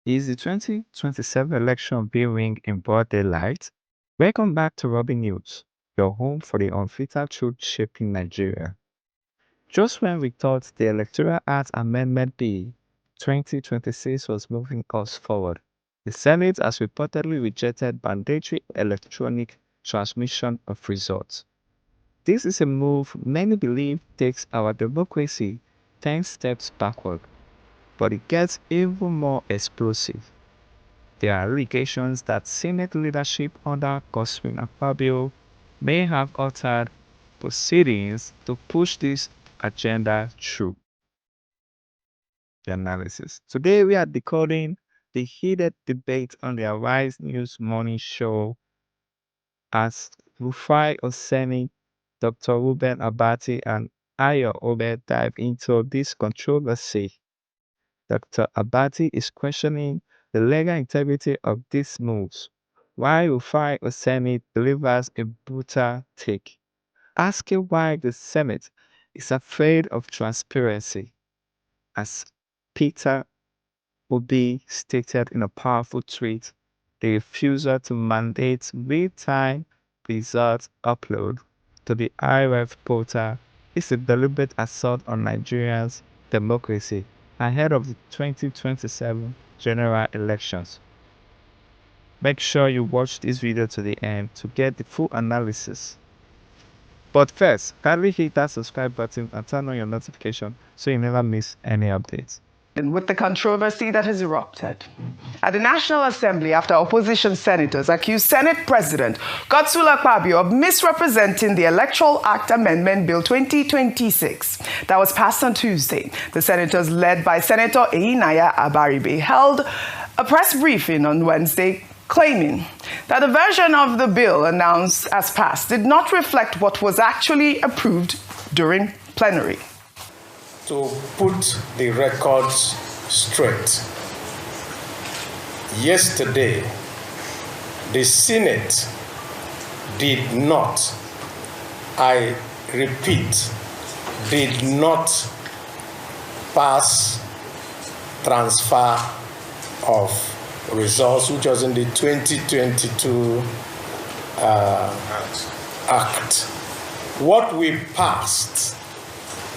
Is the 2027 election viewing in broad daylight? Welcome back to RobinNewz, your home for the unfiltered truth shaping Nigeria. Just when we thought the Electoral Act Amendment Bill 2026 was moving us forward, the Senate has reportedly rejected mandatory electronic transmission of results. This is a move many believe takes our democracy 10 steps backward, but it gets even more explosive. There are allegations that Senate leadership under Godswill Akpabio may have altered proceedings to push this agenda through. The analysis. Today we are decoding the heated debate on the Arise News Morning Show as Rufai Oseni, Dr. Ruben Abati, and Ayo Obe dive into this controversy. Dr. Abati is questioning the legal integrity of these moves, while Rufai Oseni delivers a brutal take, asking why the Senate is afraid of transparency. As Peter Obi stated in a powerful tweet, the refusal to mandate real-time results upload to the IRF portal is a deliberate assault on Nigeria's democracy ahead of the 2027 general elections. Make sure you watch this video to the end to get the full analysis. But first, kindly hit that subscribe button and turn on your notification so you never miss any updates. With the controversy that has erupted at the National Assembly after opposition senators accused Senate President Godswill Akpabio of misrepresenting the Electoral Act Amendment Bill 2026 that was passed on Tuesday. The senators, led by Senator Einaya Abaribe, held a press briefing on Wednesday claiming that the version of the bill announced as passed did not reflect what was actually approved during plenary. To put the records straight, yesterday, the Senate did not, I repeat, did not pass transfer of results, which was in the 2022 Act. What we passed,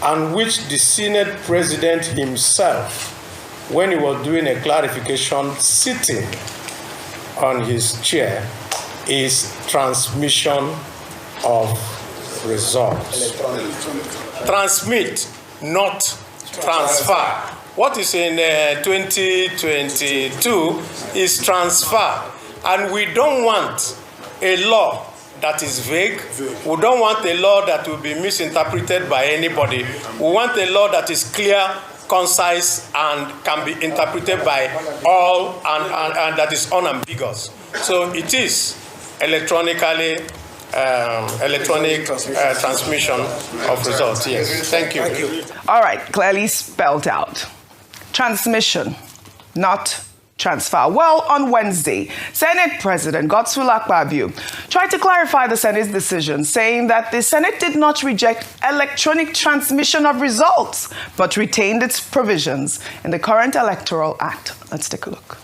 and which the Senate President himself, when he was doing a clarification sitting on his chair, is transmission of results. Transmit, not transfer. What is in 2022 is transfer, and we don't want a law that is vague. We don't want a law that will be misinterpreted by anybody. We want a law that is clear, concise, and can be interpreted by all, and that is unambiguous. So it is electronic transmission of results. Yes. Thank you. All right, clearly spelled out. Transmission, not transfer. Well, on Wednesday, Senate President Godswill Akpabio tried to clarify the Senate's decision, saying that the Senate did not reject electronic transmission of results, but retained its provisions in the current Electoral Act. Let's take a look.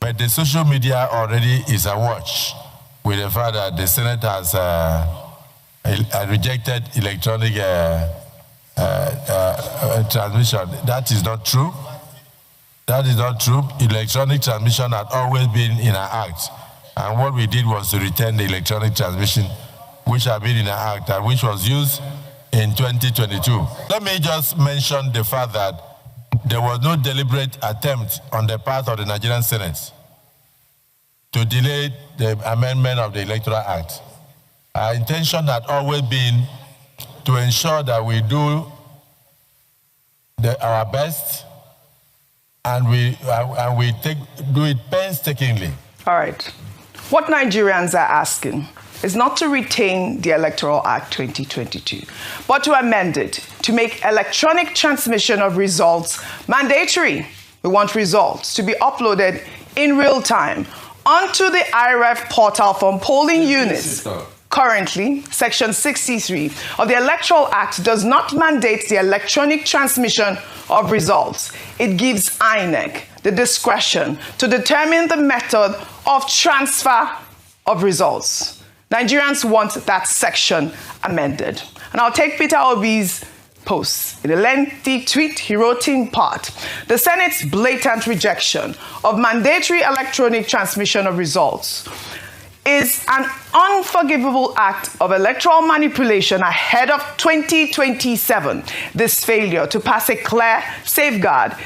But the social media already is awash with the fact that the Senate has rejected electronic transmission. That is not true. That is not true. Electronic transmission had always been in our act. And what we did was to retain the electronic transmission, which had been in our act and which was used in 2022. Let me just mention the fact that there was no deliberate attempt on the part of the Nigerian Senate to delay the amendment of the Electoral Act. Our intention had always been to ensure that we do our best and we do it painstakingly. All right. What Nigerians are asking is not to retain the Electoral Act 2022, but to amend it to make electronic transmission of results mandatory. We want results to be uploaded in real time onto the IRF portal from polling units Currently, Section 63 of the Electoral Act does not mandate the electronic transmission of results. It gives INEC the discretion to determine the method of transfer of results. Nigerians want that section amended. And I'll take Peter Obi's post. In a lengthy tweet, he wrote in part, the Senate's blatant rejection of mandatory electronic transmission of results is an unforgivable act of electoral manipulation ahead of 2027. This failure to pass a clear safeguard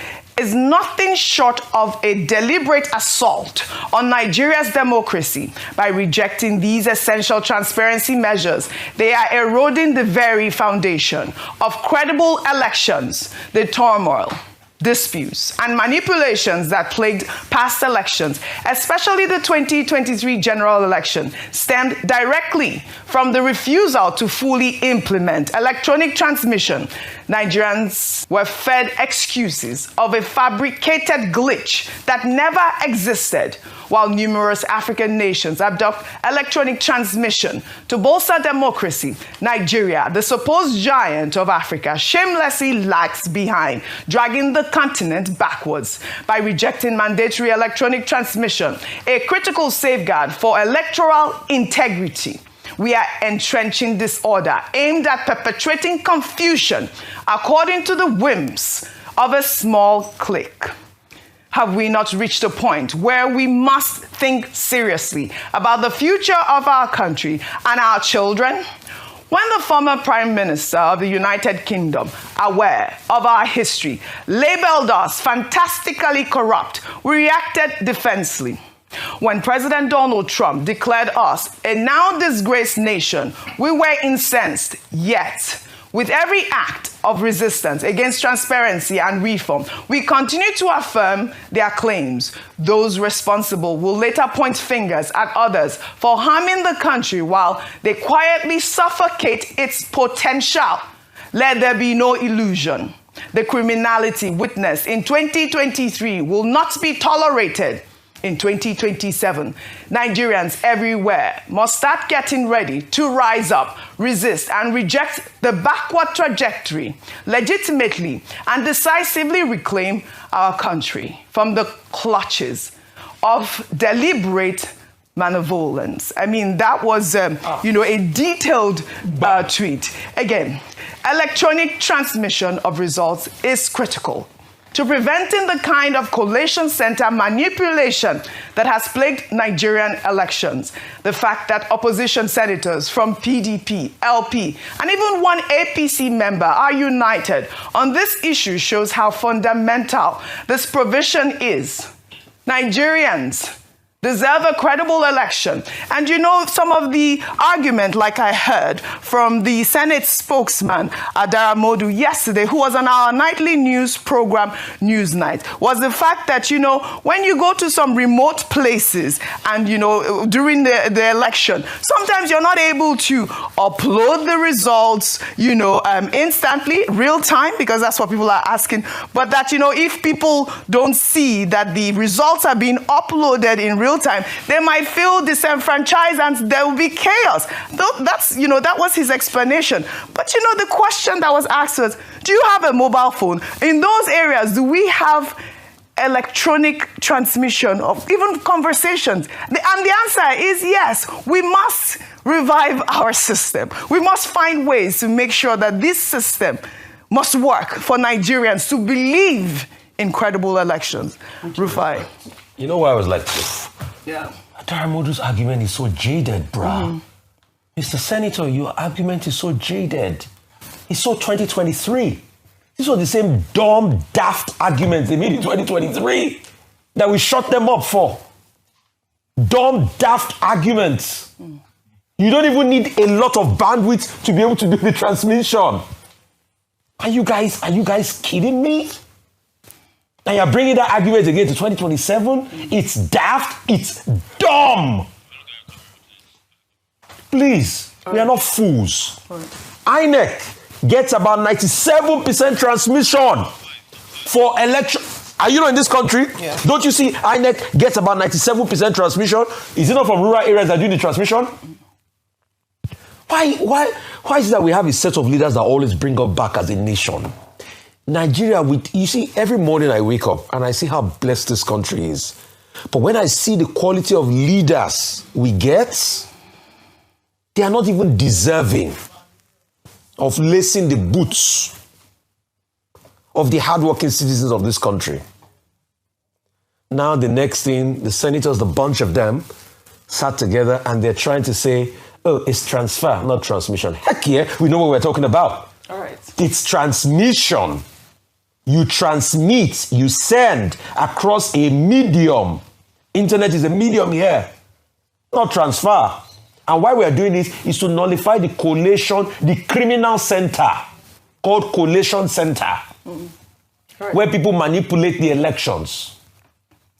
is nothing short of a deliberate assault on Nigeria's democracy. By rejecting these essential transparency measures, they are eroding the very foundation of credible elections. The turmoil, disputes, and manipulations that plagued past elections, especially the 2023 general election, stemmed directly from the refusal to fully implement electronic transmission. Nigerians were fed excuses of a fabricated glitch that never existed, while numerous African nations adopt electronic transmission to bolster democracy. Nigeria, the supposed giant of Africa, shamelessly lags behind, dragging the continent backwards. By rejecting mandatory electronic transmission, a critical safeguard for electoral integrity, we are entrenching disorder aimed at perpetuating confusion according to the whims of a small clique. Have we not reached a point where we must think seriously about the future of our country and our children? When the former Prime Minister of the United Kingdom, aware of our history, labeled us fantastically corrupt, we reacted defensively. When President Donald Trump declared us a now disgraced nation, we were incensed, yet with every act of resistance against transparency and reform, we continue to affirm their claims. Those responsible will later point fingers at others for harming the country while they quietly suffocate its potential. Let there be no illusion. The criminality witnessed in 2023 will not be tolerated in 2027. Nigerians everywhere must start getting ready to rise up, resist, and reject the backward trajectory, legitimately and decisively reclaim our country from the clutches of deliberate malevolence. I mean, that was, a detailed tweet. Again, electronic transmission of results is critical to preventing the kind of collation center manipulation that has plagued Nigerian elections. The fact that opposition senators from PDP, LP, and even one APC member are united on this issue shows how fundamental this provision is. Nigerians deserve a credible election. And some of the argument, like I heard from the Senate spokesman, Adaramodu, yesterday, who was on our nightly news program, Newsnight, was the fact that, when you go to some remote places and, during the election, sometimes you're not able to upload the results, instantly, real time, because that's what people are asking. But that, if people don't see that the results are being uploaded in real time, they might feel disenfranchised and there will be chaos. That was his explanation. But the question that was asked was, do you have a mobile phone? In those areas, do we have electronic transmission of even conversations? And the answer is yes. We must revive our system. We must find ways to make sure that this system must work for Nigerians to believe in credible elections. Rufai. You know why I was like, yeah. Adaramodu's argument is so jaded, bruh. Mr. Senator, your argument is so jaded. It's so 2023. These were the same dumb, daft arguments they made in 2023 that we shut them up for. Dumb, daft arguments. You don't even need a lot of bandwidth to be able to do the transmission. Are you guys kidding me? And you're bringing that argument again to 2027? It's daft. It's dumb. Please, we are not fools. INEC gets about 97% transmission for election. Are you not in this country? Yeah. Don't you see INEC gets about 97% transmission? Is it not from rural areas that do the transmission? Why is it that we have a set of leaders that always bring us back as a nation? Nigeria, you see, every morning I wake up and I see how blessed this country is. But when I see the quality of leaders we get, they are not even deserving of lacing the boots of the hardworking citizens of this country. Now the next thing, the senators, the bunch of them, sat together and they're trying to say, oh, it's transfer, not transmission. Heck yeah, we know what we're talking about. All right. It's transmission. You transmit, you send across a medium. Internet is a medium here, not transfer. And why we are doing this is to nullify the collation, the criminal center called collation center, Right. where people manipulate the elections.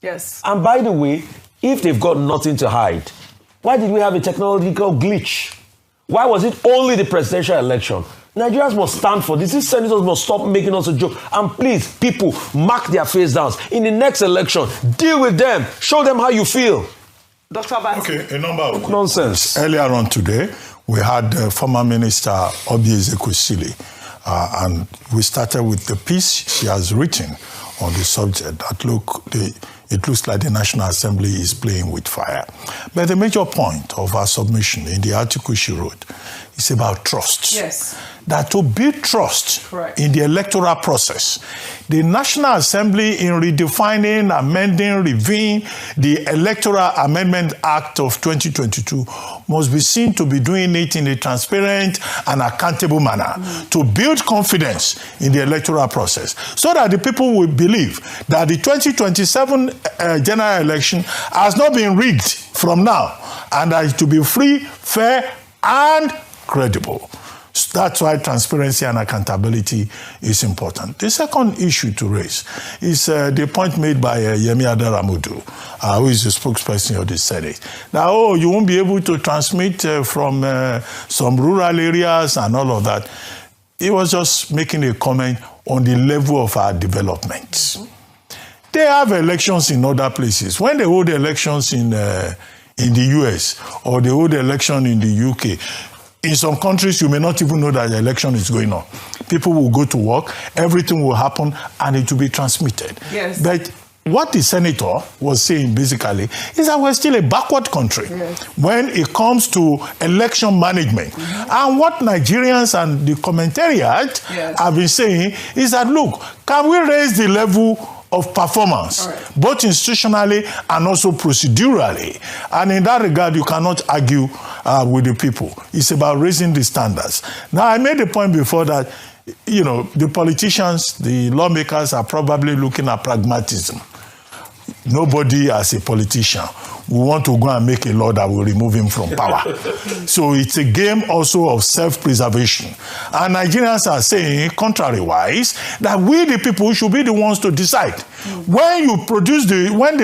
Yes. And by the way, if they've got nothing to hide, why did we have a technological glitch? Why was it only the presidential election? Nigerians must stand for this. These senators must stop making us a joke. And please, people, mark their face down. In the next election, deal with them. Show them how you feel. Dr. Abati. Okay, a number of Nonsense. Earlier on today, we had former Minister Obi Ezekwesili, and we started with the piece she has written on the subject that it looks like the National Assembly is playing with fire. But the major point of our submission in the article she wrote is about trust. Yes. That to build trust Correct. in the electoral process, the National Assembly, in redefining, amending, reviewing the Electoral Amendment Act of 2022, must be seen to be doing it in a transparent and accountable manner to build confidence in the electoral process, so that the people will believe that the 2027 general election has not been rigged from now, and that it will be free, fair, and credible. So that's why transparency and accountability is important. The second issue to raise is the point made by Yemi Adaramudu, who is the spokesperson of the Senate. Now, you won't be able to transmit from some rural areas and all of that. He was just making a comment on the level of our development. They have elections in other places. When they hold elections in the US or they hold election in the UK, in some countries, you may not even know that the election is going on. People will go to work, everything will happen, and it will be transmitted. Yes. But what the senator was saying basically is that we're still a backward country when it comes to election management. And what Nigerians and the commentariat have been saying is that, look, can we raise the level of performance, both institutionally and also procedurally? And in that regard, you cannot argue with the people. It's about raising the standards. Now, I made a point before that, you know, the politicians, the lawmakers are probably looking at pragmatism. Nobody as a politician will want to go and make a law that will remove him from power. So it's a game also of self-preservation. And Nigerians are saying, contrary-wise, that we the people should be the ones to decide. When you produce when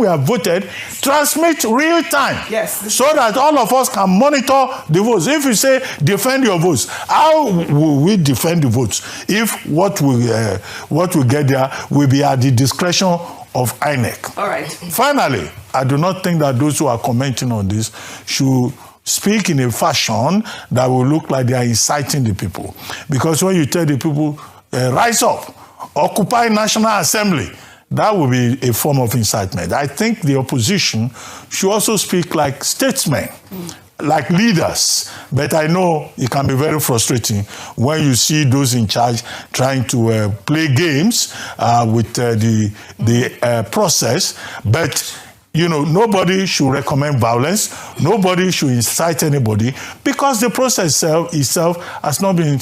we have voted, transmit real time. Yes. So that all of us can monitor the votes. If you say, defend your votes, how will we defend the votes if what we get there will be at the discretion of INEC? All right. Finally, I do not think that those who are commenting on this should speak in a fashion that will look like they are inciting the people. Because when you tell the people, rise up, occupy National Assembly, that will be a form of incitement. I think the opposition should also speak like statesmen, like leaders. But I know it can be very frustrating when you see those in charge trying to play games with the process. But, you know, nobody should recommend violence. Nobody should incite anybody because the process itself has not been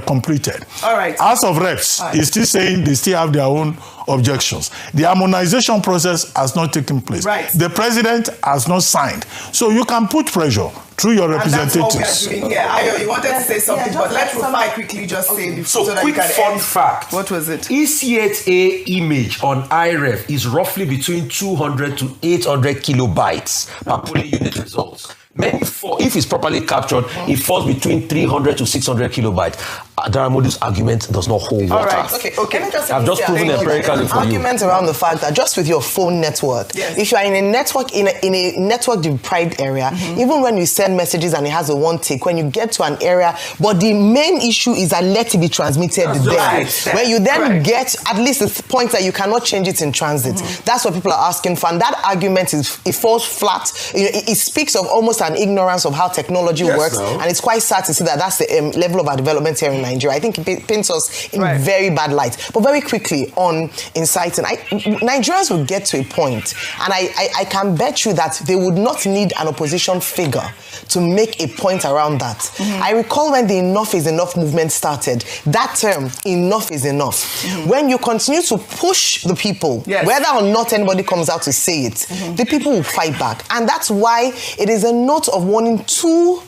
completed. All right. House of Reps is still saying they still have their own objections. The harmonization process has not taken place. Right. The president has not signed. So you can put pressure through your representatives. And that's what we are doing here. Ayo, you wanted to say something, but let Rufai quickly just say before so that quick you can fun end. fact. What was it? ECHA image on IREF is roughly between 200 to 800 kilobytes per polling unit results. If it's properly captured, it falls between 300 to 600 kilobytes. Adaramodu's argument does not hold water. All right. Okay. I've just proven empirically for you. Argument around the fact that just with your phone network, if you are in a network in a network deprived area, even when you send messages and it has a one tick, when you get to an area, but the main issue is that let it be transmitted there. Where you then get at least the point that you cannot change it in transit. That's what people are asking for, and that argument it falls flat. It speaks of almost an ignorance of how technology works, and it's quite sad to see that that's the level of our development here in Nigeria. I think it paints us in very bad light. But very quickly on inciting, Nigerians will get to a point, and I can bet you that they would not need an opposition figure to make a point around that. I recall when the Enough is Enough movement started, that term, enough is enough. When you continue to push the people, whether or not anybody comes out to say it, the people will fight back. And that's why it is a note of warning to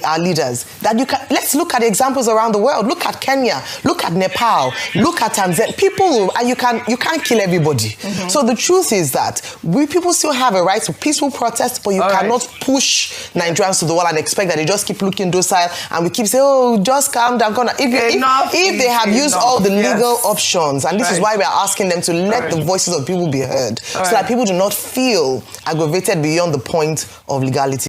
our leaders that let's look at examples around the world. Look at Kenya, look at Nepal, look at Tanzania. People, and you can't kill everybody. So the truth is that people still have a right to peaceful protest, but you cannot push Nigerians to the wall and expect that they just keep looking docile, and we keep saying, oh, just calm down. If they have used all the legal options, and this is why we are asking them to let the voices of people be heard, so that people do not feel aggravated beyond the point of legality.